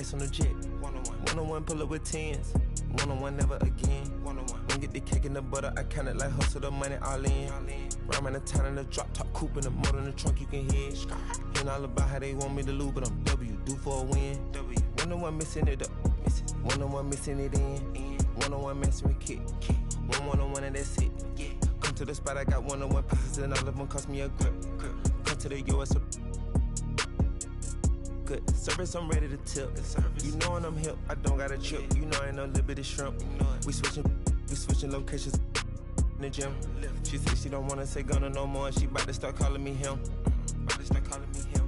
ice on the jet. One-on-one, pull up with tens. One-on-one, never again. Don't get the cake in the butter, I count it like hustle the money all in. Rhyme in the town in the drop top coupe in the motor in the trunk, you can hear it. Ain't all about how they want me to lose, but I'm W, due for a win. One-on-one, missing it up. One-on-one, missing it in. One-on-one, messing with kick. One-on-one, and that's it. Come to the spot, I got one-on-one pieces, and all of them cost me a grip. Come to the US, good service, I'm ready to tip. You know when I'm hip, I don't got a chip. You know I ain't no little bit of shrimp. We switching locations in the gym. She said she don't wanna say gonna no more, and she about to start calling me him.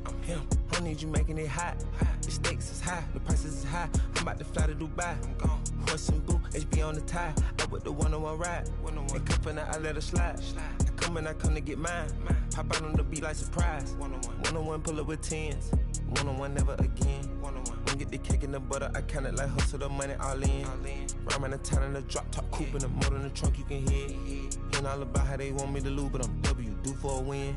I'm him. I need you making it hot. The stakes is high, the prices is high. I'm about to fly to Dubai. I'm gone. Horse and boo, HB on the tie. Up with the one-on-one ride. And cuffin' I let her slide. I come and I come to get mine. Pop out on the beat like surprise. One-on-one, pull up with tens. One-on-one, never again. Don't get the cake in the butter, I count it like hustle the money all in. Rhyme in the town in the drop top coupe in the motor in the trunk, you can hear it. Ain't all about how they want me to lose, but I'm W, due for a win.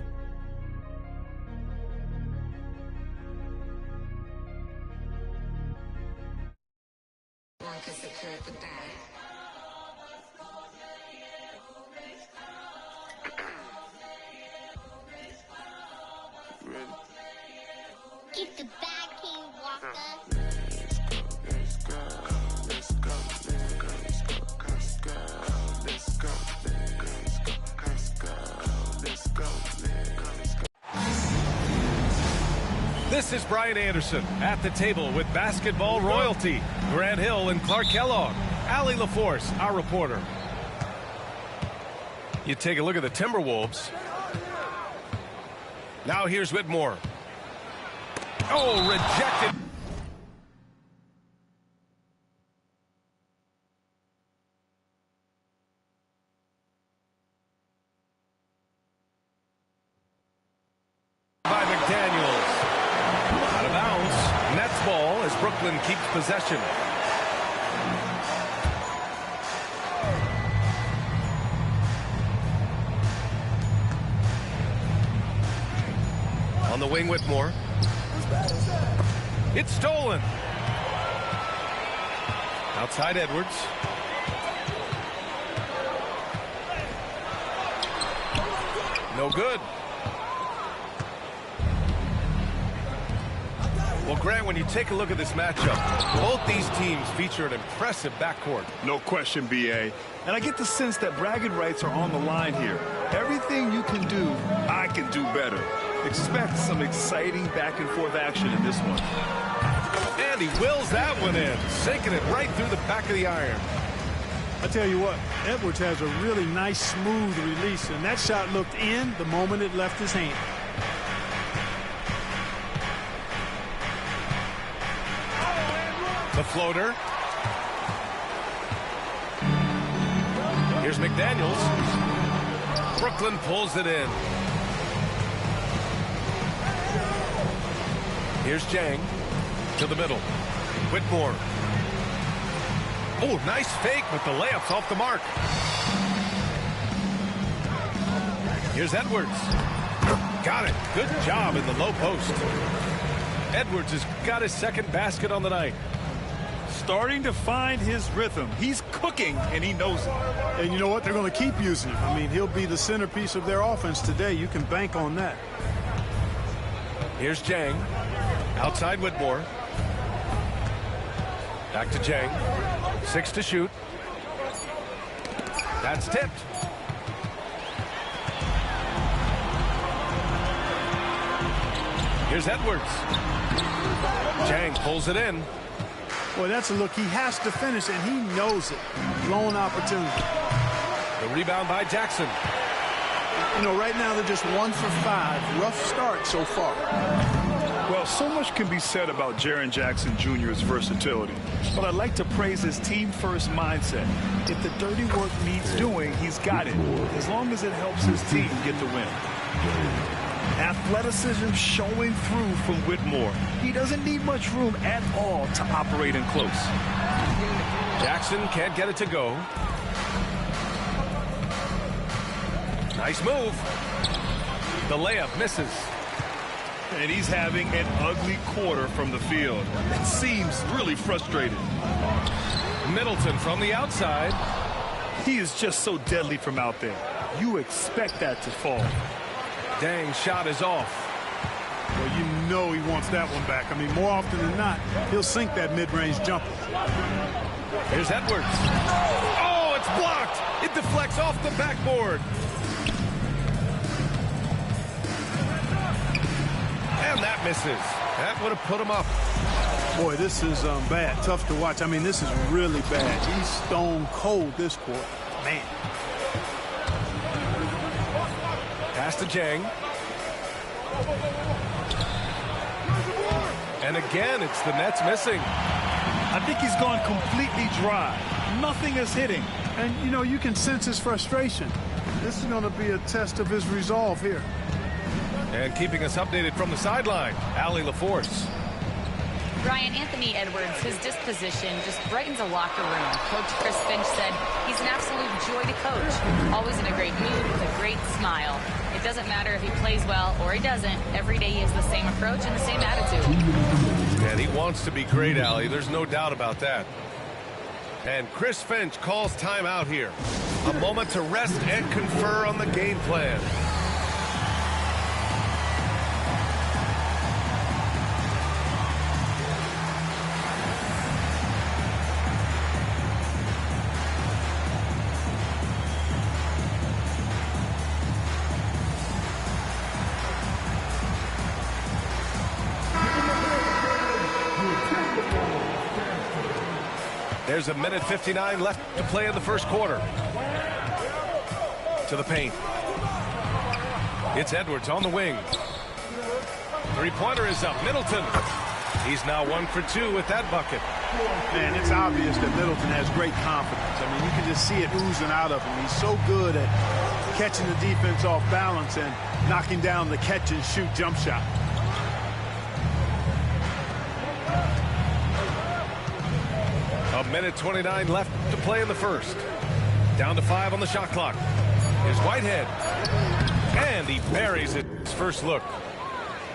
Get the bag, King Walker. This is Brian Anderson at the table with basketball royalty. Grant Hill and Clark Kellogg. Allie LaForce, our reporter. You take a look at the Timberwolves. Now here's Whitmore. Oh, rejected. By McDaniels. Out of bounds. Nets ball as Brooklyn keeps possession. On the wing, Whitmore. It's stolen. Outside Edwards. No good. Well, Grant, when you take a look at this matchup, both these teams feature an impressive backcourt. No question, B.A. And I get the sense that bragging rights are on the line here. Everything you can do, I can do better. Expect some exciting back-and-forth action in this one. And he wills that one in, sinking it right through the back of the iron. I tell you what, Edwards has a really nice, smooth release, and that shot looked in the moment it left his hand. The floater. Here's McDaniels. Brooklyn pulls it in. Here's Jang to the middle. Whitmore. Oh, nice fake, but the layup's off the mark. Here's Edwards. Got it. Good job in the low post. Edwards has got his second basket on the night. Starting to find his rhythm. He's cooking, and he knows it. And you know what? They're going to keep using him. I mean, he'll be the centerpiece of their offense today. You can bank on that. Here's Jang. Outside Whitmore. Back to Jang. 6 to shoot. That's tipped. Here's Edwards. Jang pulls it in. Boy, that's a look he has to finish, and he knows it. Blown opportunity. The rebound by Jackson. You know, right now they're just 1 for 5. Rough start so far. Well, so much can be said about Jaren Jackson Jr.'s versatility, but I'd like to praise his team-first mindset. If the dirty work needs doing, he's got it, as long as it helps his team get the win. Athleticism showing through from Whitmore. He doesn't need much room at all to operate in close. Jackson can't get it to go. Nice move. The layup misses. And he's having an ugly quarter from the field. It seems really frustrated. Middleton from the outside. He is just so deadly from out there. You expect that to fall. Dang, shot is off. Well, you know he wants that one back. I mean, more often than not, he'll sink that mid-range jumper. Here's Edwards. Oh, it's blocked. It deflects off the backboard. And that misses. That would have put him up. Boy, this is bad. Tough to watch. I mean, this is really bad. He's stone cold this quarter. Man. Pass to Jang. And again, it's the Nets missing. I think he's gone completely dry. Nothing is hitting. And, you know, you can sense his frustration. This is going to be a test of his resolve here. And keeping us updated from the sideline, Allie LaForce. Brian, Anthony Edwards, his disposition just brightens a locker room. Coach Chris Finch said he's an absolute joy to coach. Always in a great mood with a great smile. It doesn't matter if he plays well or he doesn't. Every day he has the same approach and the same attitude. And he wants to be great, Allie. There's no doubt about that. And Chris Finch calls timeout here. A moment to rest and confer on the game plan. There's a minute 59 left to play in the first quarter. To the paint. It's Edwards on the wing. Three-pointer is up. Middleton. He's now 1 for 2 with that bucket. Man, it's obvious that Middleton has great confidence. I mean, you can just see it oozing out of him. He's so good at catching the defense off balance and knocking down the catch-and-shoot jump shot. A minute 29 left to play in the first. Down to 5 on the shot clock. Here's Whitehead. And he buries it. His first look.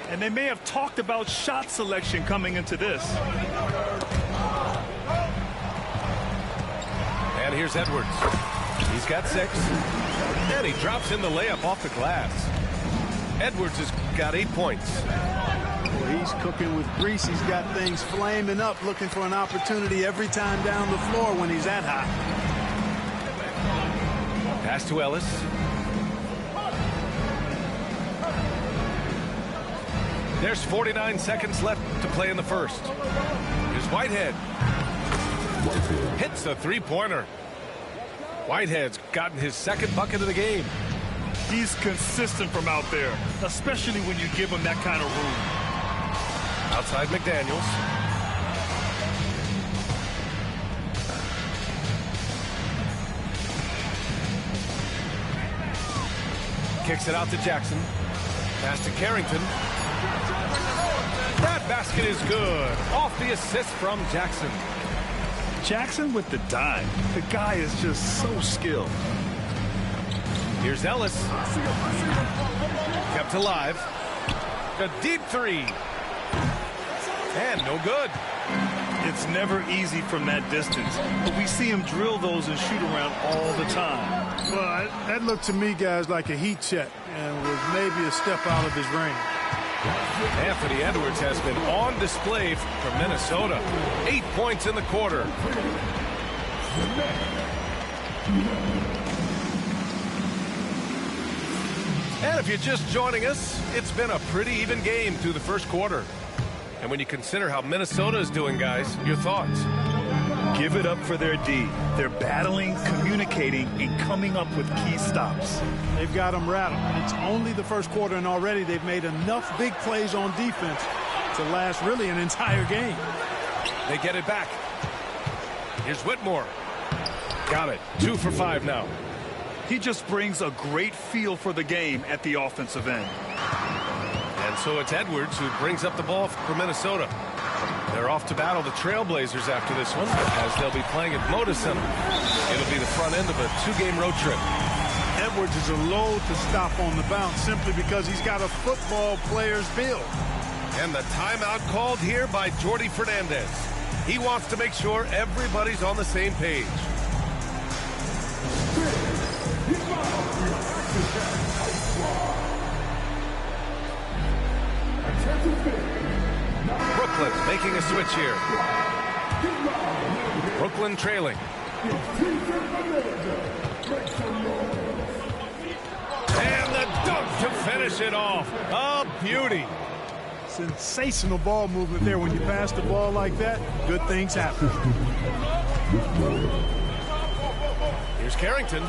And they may have talked about shot selection coming into this. And here's Edwards. He's got 6. And he drops in the layup off the glass. Edwards has got 8 points. Well, he's cooking with grease. He's got things flaming up, looking for an opportunity every time down the floor when he's that hot. Pass to Ellis. There's 49 seconds left to play in the first. Here's Whitehead. Hits the three-pointer. Whitehead's gotten his second bucket of the game. He's consistent from out there, especially when you give him that kind of room. Outside McDaniels. Kicks it out to Jackson. Pass to Carrington. That basket is good. Off the assist from Jackson. Jackson with the dime. The guy is just so skilled. Here's Ellis. Kept alive. A deep three. And no good. It's never easy from that distance, but we see him drill those and shoot around all the time. Well, that looked to me, guys, like a heat check and was maybe a step out of his range. Anthony Edwards has been on display for Minnesota. 8 points in the quarter. And if you're just joining us, it's been a pretty even game through the first quarter. And when you consider how Minnesota is doing, guys, your thoughts? Give it up for their D. They're battling, communicating, and coming up with key stops. They've got them rattled. It's only the first quarter, and already they've made enough big plays on defense to last really an entire game. They get it back. Here's Whitmore. Got it. 2 for 5 now. He just brings a great feel for the game at the offensive end. And so it's Edwards who brings up the ball for Minnesota. They're off to battle the Trailblazers after this one, as they'll be playing at Moda Center. It'll be the front end of a 2-game road trip. Edwards is a load to stop on the bounce simply because he's got a football player's build. And the timeout called here by Jordi Fernandez. He wants to make sure everybody's on the same page. Brooklyn making a switch here. Brooklyn trailing. And the dunk to finish it off. A beauty. Sensational ball movement there. When you pass the ball like that, good things happen. Here's Carrington.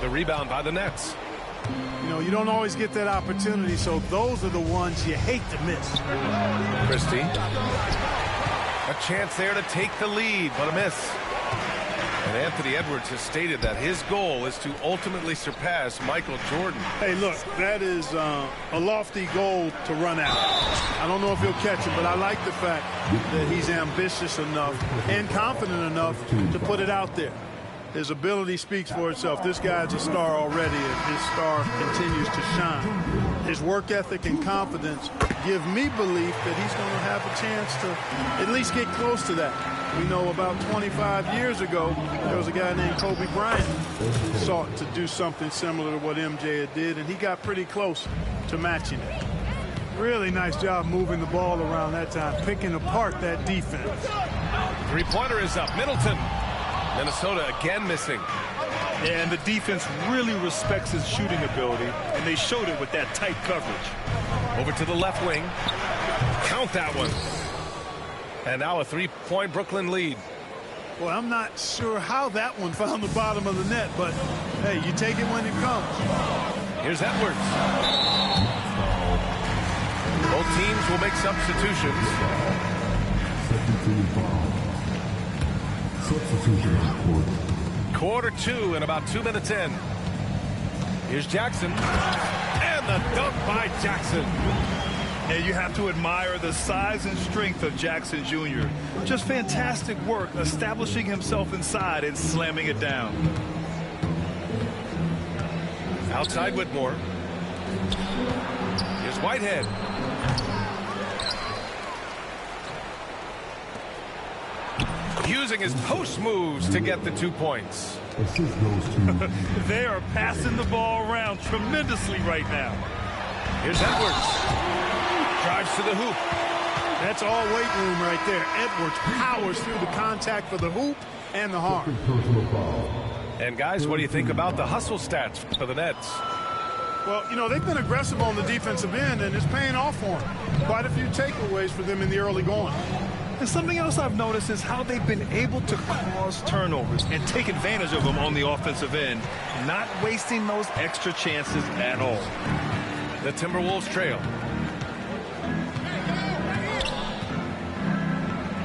The rebound by the Nets. You know, you don't always get that opportunity, so those are the ones you hate to miss. Christie. A chance there to take the lead, but a miss. And Anthony Edwards has stated that his goal is to ultimately surpass Michael Jordan. Hey, look, that is a lofty goal to run out. I don't know if he'll catch it, but I like the fact that he's ambitious enough and confident enough to put it out there. His ability speaks for itself. This guy's a star already, and his star continues to shine. His work ethic and confidence give me belief that he's going to have a chance to at least get close to that. We know about 25 years ago, there was a guy named Kobe Bryant who sought to do something similar to what MJ did, and he got pretty close to matching it. Really nice job moving the ball around that time, picking apart that defense. Three-pointer is up. Middleton. Minnesota again missing. Yeah, and the defense really respects his shooting ability, and they showed it with that tight coverage. Over to the left wing. Count that one. And now a three-point Brooklyn lead. Well, I'm not sure how that one found the bottom of the net, but, hey, you take it when it comes. Here's Edwards. Both teams will make substitutions. Quarter two and about 2 minutes in. Here's Jackson. And the dunk by Jackson. And you have to admire the size and strength of Jackson Jr. Just fantastic work establishing himself inside and slamming it down. Outside Whitmore. Here's Whitehead. Using his post moves to get the 2 points. They are passing the ball around tremendously right now. Here's Edwards. Drives to the hoop. That's all weight room right there. Edwards powers through the contact for the hoop and the harm. And guys, what do you think about the hustle stats for the Nets? Well, you know, they've been aggressive on the defensive end, and it's paying off for them. Quite a few takeaways for them in the early going. And something else I've noticed is how they've been able to cause turnovers and take advantage of them on the offensive end, not wasting those extra chances at all. The Timberwolves trail.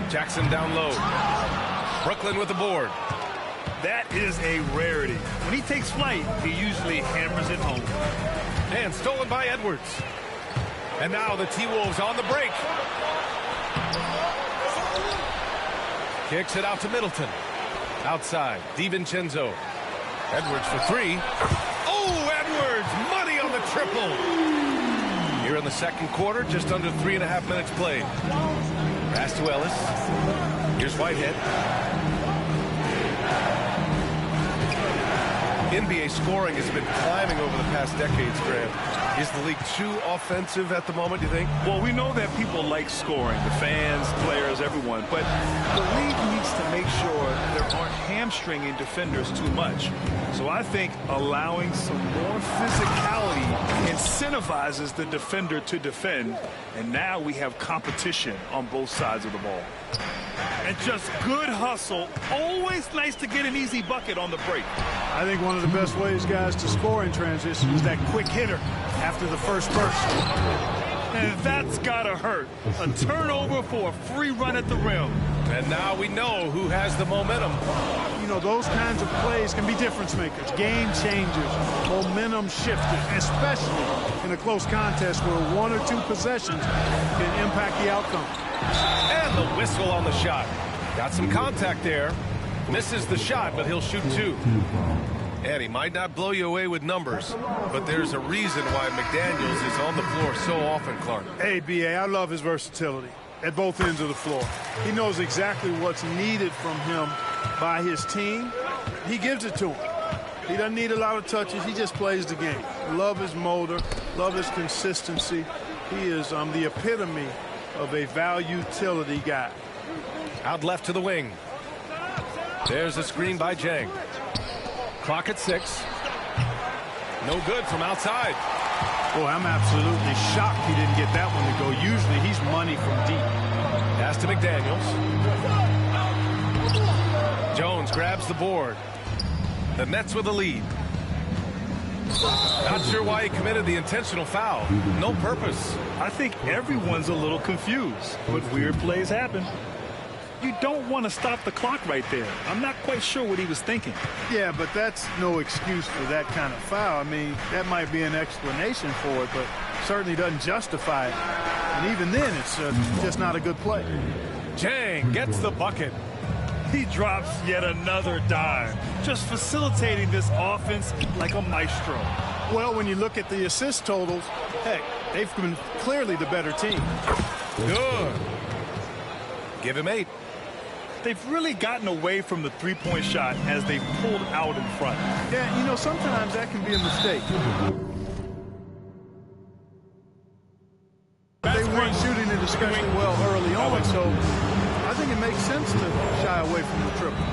Jackson down low. Brooklyn with the board. That is a rarity. When he takes flight, he usually hammers it home. And stolen by Edwards. And now the T-Wolves on the break. Kicks it out to Middleton. Outside, DiVincenzo. Edwards for three. Oh, Edwards! Money on the triple. Here in the second quarter, just under 3.5 minutes played. Pass to Ellis. Here's Whitehead. NBA scoring has been climbing over the past decades, Grant. Is the league too offensive at the moment, do you think? Well, we know that people like scoring, the fans, players, everyone, but the league needs to make sure there aren't hamstringing defenders too much. So I think allowing some more physicality incentivizes the defender to defend, and now we have competition on both sides of the ball. And just good hustle. Always nice to get an easy bucket on the break. I think one of the best ways, guys, to score in transition is that quick hitter after the first burst. And that's gotta hurt. A turnover for a free run at the rim. And now we know who has the momentum. You know, those kinds of plays can be difference makers, game changers, momentum shifters, especially in a close contest where 1 or 2 possessions can impact the outcome. And the whistle on the shot. Got some contact there. Misses the shot, but he'll shoot 2. And he might not blow you away with numbers, but there's a reason why McDaniels is on the floor so often, Clark. Hey, B.A., I love his versatility at both ends of the floor. He knows exactly what's needed from him by his team. He gives it to him. He doesn't need a lot of touches. He just plays the game. Love his motor, love his consistency. He is the epitome of a value-utility guy. Out left to the wing. There's a screen by Jang. Clock at 6. No good from outside. Boy, I'm absolutely shocked he didn't get that one to go. Usually he's money from deep. Pass to McDaniels. Jones grabs the board. The Nets with a lead. Not sure why he committed the intentional foul. No purpose. I think everyone's a little confused, but weird plays happen. You don't want to stop the clock right there. I'm not quite sure what he was thinking. Yeah, but that's no excuse for that kind of foul. I mean, that might be an explanation for it, but certainly doesn't justify it. And even then, it's just not a good play. Jang gets the bucket. He drops yet another dime, just facilitating this offense like a maestro. Well, when you look at the assist totals, hey, they've been clearly the better team. Good. Give him 8. They've really gotten away from the three-point shot as they pulled out in front. Yeah, you know, sometimes that can be a mistake. They weren't shooting it especially well early on, so I think it makes sense to shy away from the triple.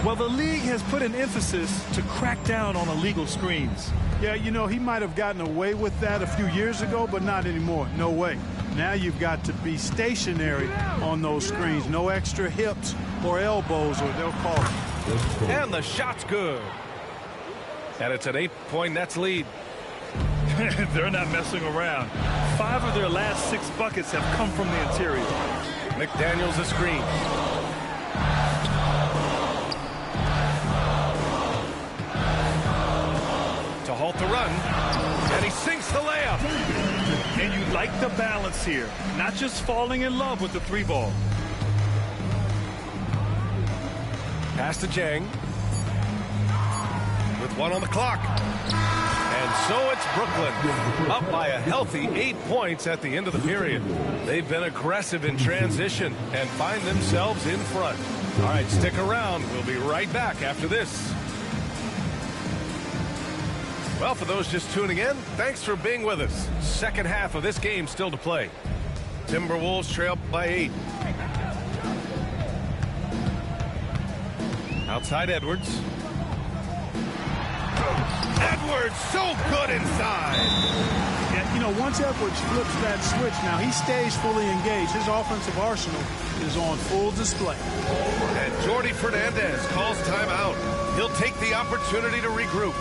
Well, the league has put an emphasis to crack down on illegal screens. Yeah, you know, he might have gotten away with that a few years ago, but not anymore. No way. Now you've got to be stationary on those screens. No extra hips or elbows, or they'll call it. And the shot's good. And it's an 8-point Nets lead. They're not messing around. 5 of their last 6 buckets have come from the interior. McDaniels a screen. To halt the run. And he sinks the layup. And you like the balance here. Not just falling in love with the 3-ball. Pass to Jang. With 1 on the clock. And so it's Brooklyn, up by a healthy 8 points at the end of the period. They've been aggressive in transition and find themselves in front. All right, stick around. We'll be right back after this. Well, for those just tuning in, thanks for being with us. Second half of this game still to play. Timberwolves trail by 8. Outside Edwards. Edwards so good inside. Yeah, you know, once Edwards flips that switch, now he stays fully engaged. His offensive arsenal is on full display. And Jordi Fernandez calls timeout. He'll take the opportunity to regroup.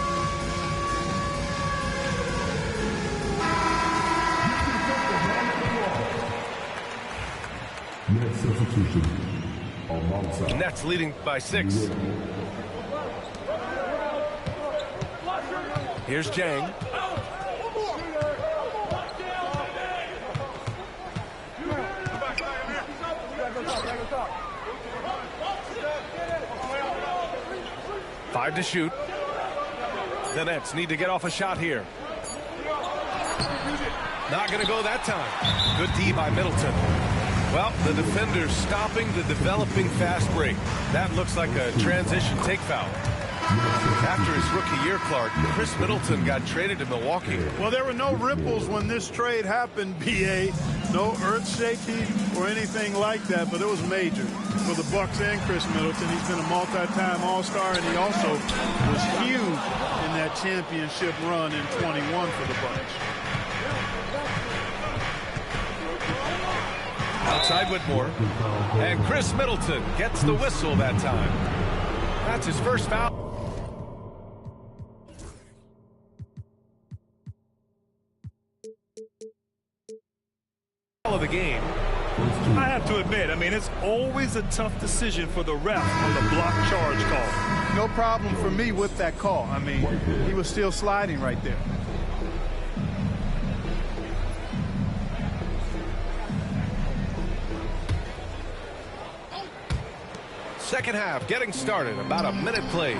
Nets substitution. Nets leading by 6. Here's Jang. Five to shoot. The Nets need to get off a shot here. Not going to go that time. Good D by Middleton. Well, the defender's stopping the developing fast break. That looks like a transition take foul. After his rookie year, Clark, Chris Middleton got traded to Milwaukee. Well, there were no ripples when this trade happened, B.A. No earth-shaking or anything like that, but it was major for the Bucks and Chris Middleton. He's been a multi-time All-Star, and he also was huge in that championship run in 21 for the Bucks. Outside Whitmore. And Chris Middleton gets the whistle that time. That's his first foul of the game. I have to admit, I mean, it's always a tough decision for the ref on the block charge call. No problem for me with that call. I mean, he was still sliding right there. Second half getting started. About a minute played.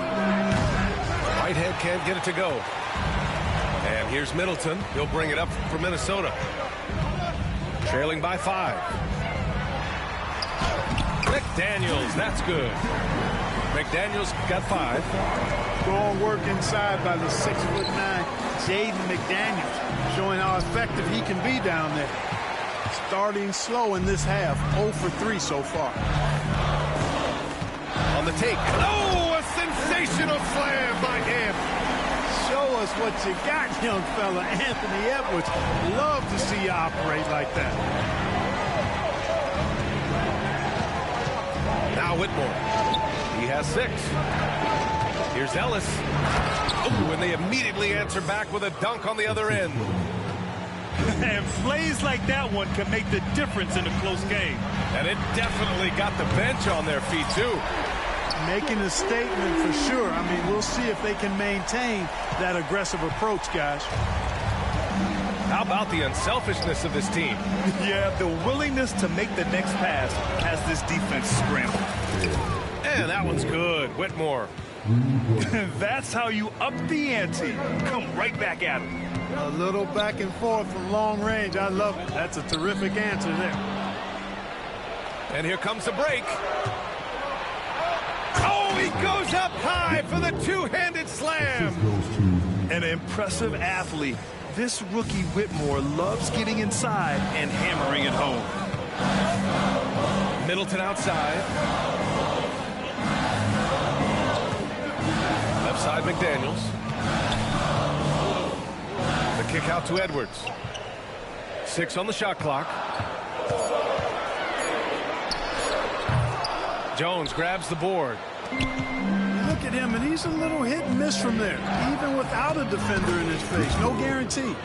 Whitehead can't get it to go. And here's Middleton. He'll bring it up for Minnesota. Trailing by 5. McDaniels, that's good. McDaniels got 5. Strong work inside by the 6'9" Jaden McDaniels, showing how effective he can be down there. Starting slow in this half, 0 for 3 so far. On the take. Oh, a sensational slam by him. Show us what you got, young fella. Anthony Edwards. Love to see you operate like that. Now Whitmore. He has 6. Here's Ellis. Oh, and they immediately answer back with a dunk on the other end. And plays like that one can make the difference in a close game. And it definitely got the bench on their feet, too. Making a statement for sure. I mean, we'll see if they can maintain that aggressive approach, guys. How about the unselfishness of this team? Yeah, the willingness to make the next pass has this defense scrambled. And that one's good. Whitmore. That's how you up the ante. Come right back at him. A little back and forth from long range. I love it. That's a terrific answer there. And here comes the break. Oh, he goes up high for the two-handed slam. An impressive athlete. This rookie Whitmore loves getting inside and hammering it home. Middleton outside. Left side McDaniels. The kick out to Edwards. 6 on the shot clock. Jones grabs the board. Look at him, and he's a little hit and miss from there, even without a defender in his face. No guarantee.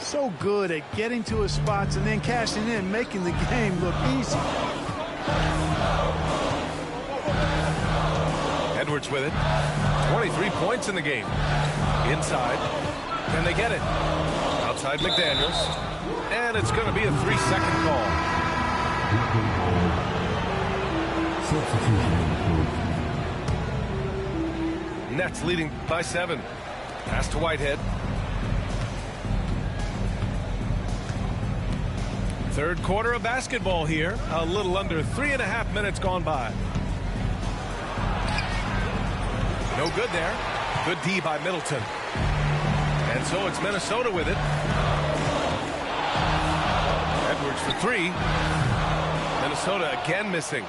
So good at getting to his spots and then cashing in, making the game look easy. Edwards with it. 23 points in the game. Inside. Can they get it? Outside McDaniels. And it's going to be a 3-second call. Nets leading by 7. Pass to Whitehead. Third quarter of basketball here. A little under 3.5 minutes gone by. No good there. Good D by Middleton. And so it's Minnesota with it. Edwards for 3. Minnesota again missing.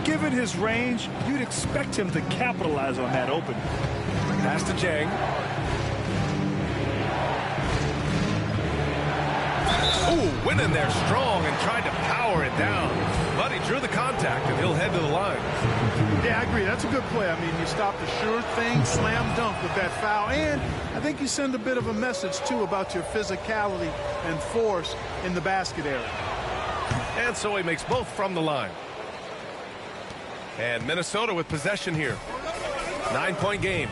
Given his range, you'd expect him to capitalize on that opening. Pass to Jang. Ooh, went in there strong and tried to power it down. But he drew the contact, and he'll head to the line. Yeah, I agree. That's a good play. I mean, you stopped a sure thing, slam dunk with that foul. And I think you send a bit of a message, too, about your physicality and force in the basket area. And so he makes both from the line. And Minnesota with possession here. 9-point game.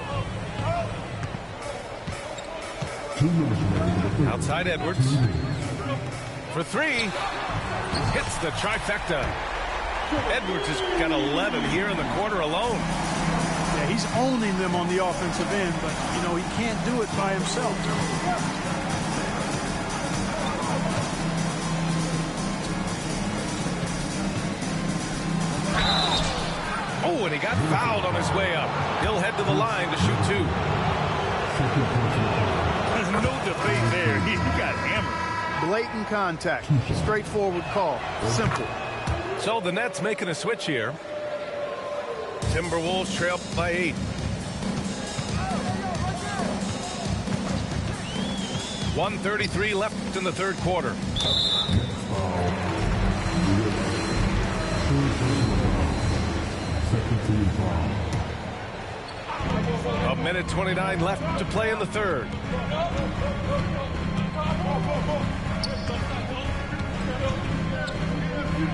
Outside Edwards. For 3. Hits the trifecta. Edwards has got 11 here in the quarter alone. Yeah, he's owning them on the offensive end, but, you know, he can't do it by himself. Oh, and he got fouled on his way up. He'll head to the line to shoot 2. There's no debate there. He got hammered. Blatant contact. Straightforward call. Simple. So the Nets making a switch here. Timberwolves trail by 8. 1:33 left in the third quarter. A minute 29 left to play in the third.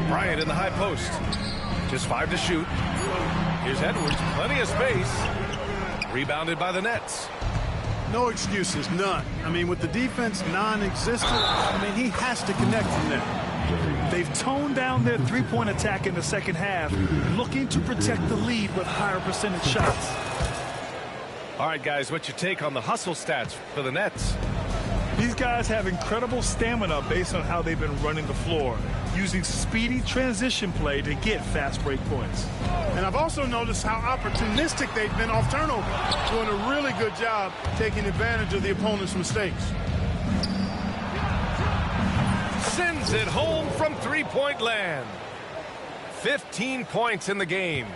Bryant in the high post. Just 5 to shoot. Here's Edwards. Plenty of space. Rebounded by the Nets. No excuses, none. I mean, with the defense non-existent, I mean, he has to connect from there. They've toned down their three-point attack in the second half, looking to protect the lead with higher percentage shots. All right, guys, what's your take on the hustle stats for the Nets? These guys have incredible stamina based on how they've been running the floor, using speedy transition play to get fast break points. And I've also noticed how opportunistic they've been off turnover, doing a really good job taking advantage of the opponent's mistakes. Sends it home from three-point land. 15 points in the game.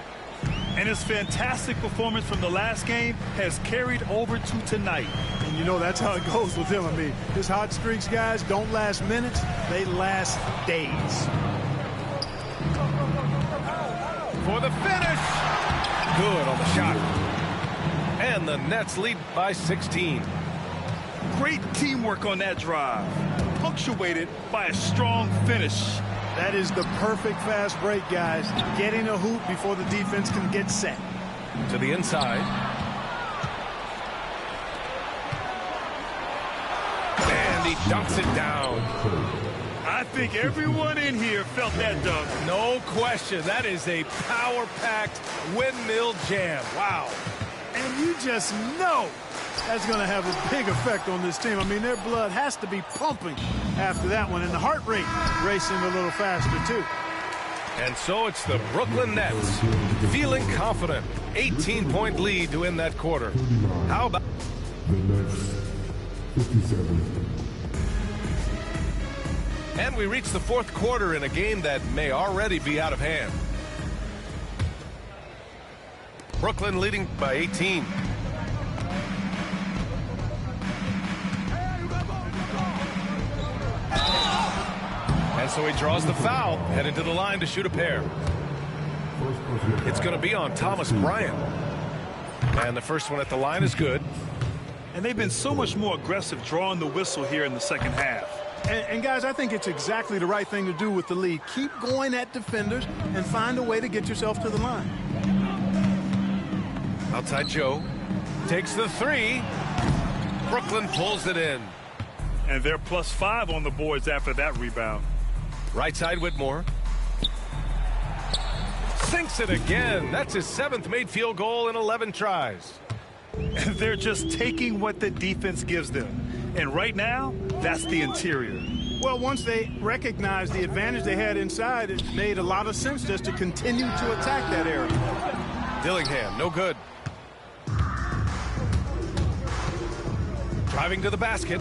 And his fantastic performance from the last game has carried over to tonight. And you know, that's how it goes with him. I mean, his hot streaks, guys, don't last minutes. They last days. For the finish. Good on the shot. And the Nets lead by 16. Great teamwork on that drive, punctuated by a strong finish. That is the perfect fast break, guys. Getting a hoop before the defense can get set. To the inside. And he dunks it down. I think everyone in here felt that dunk. No question. That is a power-packed windmill jam. Wow. And you just know that's going to have a big effect on this team. I mean, their blood has to be pumping after that one, and the heart rate racing a little faster, too. And so it's the Brooklyn Nets feeling confident. 18-point lead to win that quarter. How about the Nets 57. And we reach the fourth quarter in a game that may already be out of hand. Brooklyn leading by 18. And so he draws the foul, headed to the line to shoot a pair. It's going to be on Thomas Bryant. And the first one at the line is good. And they've been so much more aggressive drawing the whistle here in the second half. And guys, I think it's exactly the right thing to do with the lead. Keep going at defenders and find a way to get yourself to the line. Outside Joe takes the three. Brooklyn pulls it in. And they're +5 on the boards after that rebound. Right side Whitmore. Sinks it again. That's his 7th made field goal in 11 tries. And they're just taking what the defense gives them. And right now, that's the interior. Well, once they recognized the advantage they had inside, it made a lot of sense just to continue to attack that area. Dillingham, no good. Driving to the basket.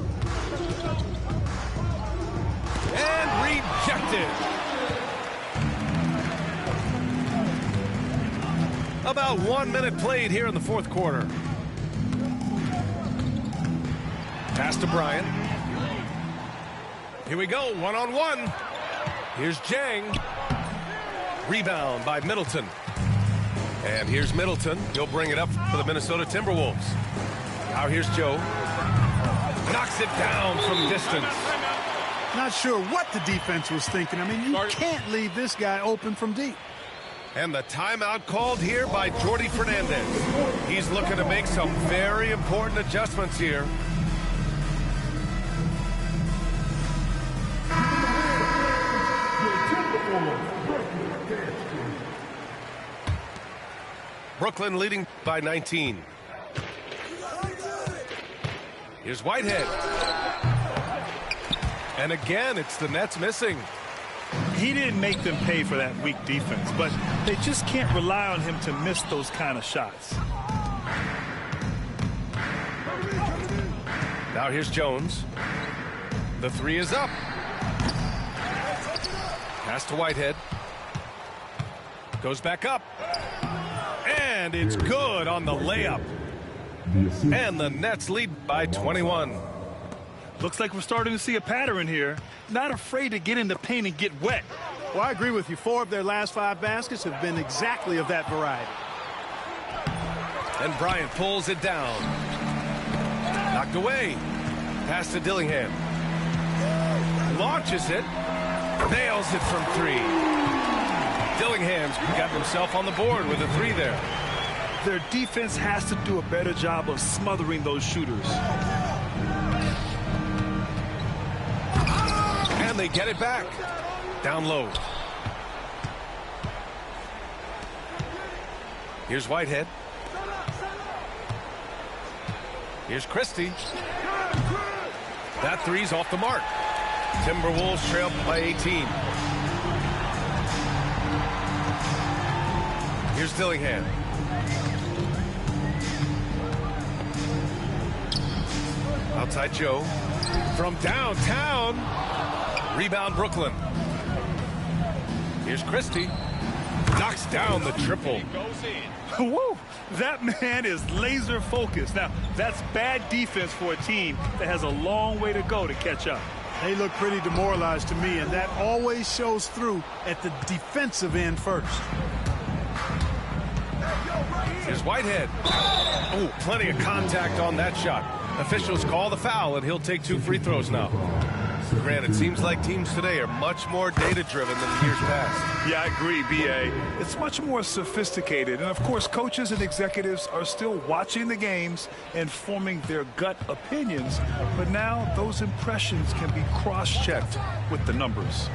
And rejected. About 1 minute played here in the fourth quarter. Pass to Bryant. Here we go, one-on-one. Here's Jang. Rebound by Middleton. And here's Middleton. He'll bring it up for the Minnesota Timberwolves. Now here's Joe. Knocks it down from distance. Not sure what the defense was thinking. I mean, you can't leave this guy open from deep. And the timeout called here by Jordi Fernandez. He's looking to make some very important adjustments here. Brooklyn leading by 19. Here's Whitehead. And again, it's the Nets missing. He didn't make them pay for that weak defense, but they just can't rely on him to miss those kind of shots. Now here's Jones. The three is up. Pass to Whitehead. Goes back up. And it's good on the layup. And the Nets lead by 21. Looks like we're starting to see a pattern here. Not afraid to get in the paint and get wet. Well, I agree with you. 4 of their last 5 baskets have been exactly of that variety. And Bryant pulls it down. Knocked away. Pass to Dillingham. Launches it. Nails it from 3. Dillingham's got himself on the board with a 3 there. Their defense has to do a better job of smothering those shooters. And they get it back. Down low. Here's Whitehead. Here's Christie. That three's off the mark. Timberwolves trail by 18. Here's Dillingham. Outside Joe. From downtown. Rebound Brooklyn. Here's Christie. Knocks down the triple. Woo! That man is laser focused. Now, that's bad defense for a team that has a long way to go to catch up. They look pretty demoralized to me, and that always shows through at the defensive end first. Here's Whitehead. Oh, plenty of contact on that shot. Officials call the foul, and he'll take 2 free throws now. Grant, it seems like teams today are much more data-driven than years past. Yeah, I agree, B.A. It's much more sophisticated. And, of course, coaches and executives are still watching the games and forming their gut opinions. But now those impressions can be cross-checked with the numbers.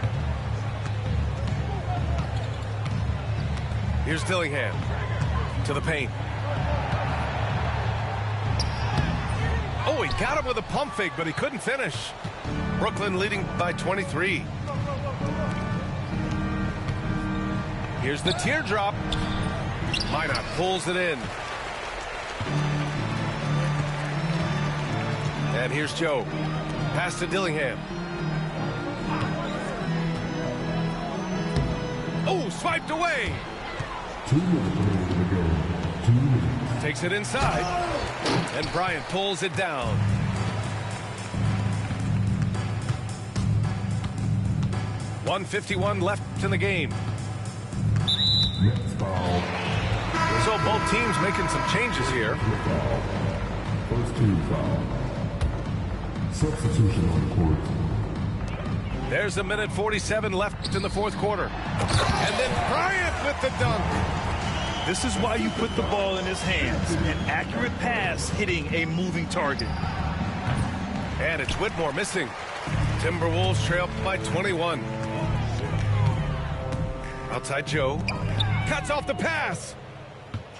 Here's Dillingham to the paint. Oh, he got him with a pump fake, but he couldn't finish. Brooklyn leading by 23. Here's the teardrop. Minot pulls it in. And here's Joe. Pass to Dillingham. Oh, swiped away. 2 minutes remaining in the game. 2 minutes. Takes it inside. And Bryant pulls it down. .151 left in the game. Next foul. So both teams making some changes here. Foul. First team foul. Substitution on the court. There's 1:47 left in the fourth quarter. And then Bryant with the dunk. This is why you put the ball in his hands. An accurate pass hitting a moving target. And it's Whitmore missing. Timberwolves trail by 21. Outside Joe. Cuts off the pass.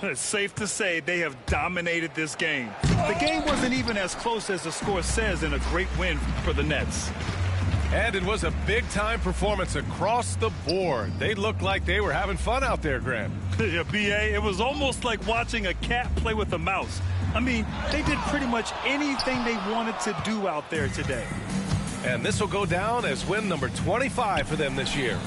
It's safe to say they have dominated this game. The game wasn't even as close as the score says in a great win for the Nets. And it was a big-time performance across the board. They looked like they were having fun out there, Grant. Yeah, B.A., it was almost like watching a cat play with a mouse. I mean, they did pretty much anything they wanted to do out there today. And this will go down as win number 25 for them this year.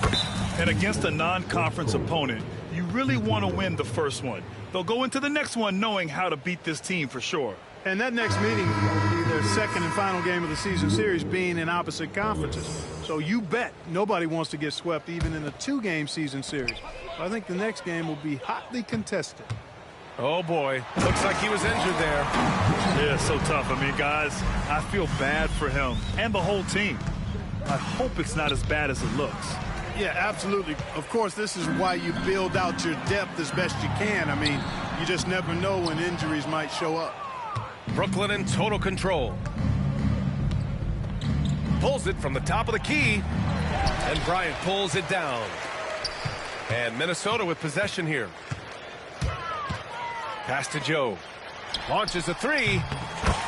And against a non-conference opponent, you really want to win the first one. They'll go into the next one knowing how to beat this team for sure. And that next meeting will be their second and final game of the season series, being in opposite conferences. So you bet nobody wants to get swept even in a 2-game season series. So I think the next game will be hotly contested. Oh, boy. Looks like he was injured there. Yeah, so tough. I mean, guys, I feel bad for him and the whole team. I hope it's not as bad as it looks. Yeah, absolutely. Of course, this is why you build out your depth as best you can. I mean, you just never know when injuries might show up. Brooklyn in total control. Pulls it from the top of the key. And Bryant pulls it down. And Minnesota with possession here. Pass to Joe. Launches a three.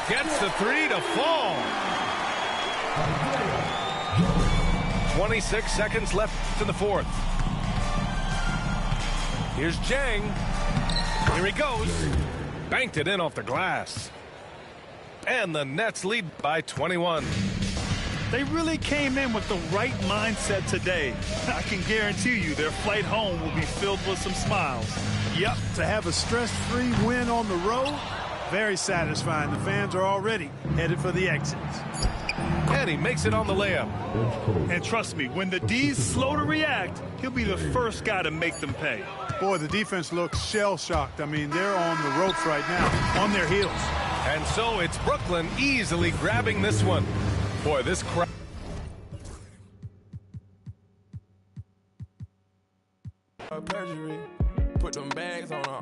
Gets the three to fall. 26 seconds left in the fourth. Here's Jang. Here he goes. Banked it in off the glass. And the Nets lead by 21. They really came in with the right mindset today. I can guarantee you their flight home will be filled with some smiles. Yep, to have a stress-free win on the road, very satisfying. The fans are already headed for the exits. And he makes it on the layup. And trust me, when the D's slow to react, he'll be the first guy to make them pay. Boy, the defense looks shell-shocked. I mean, they're on the ropes right now, on their heels. And so it's Brooklyn easily grabbing this one. Boy, this crowd. Perjury. Put them bags on her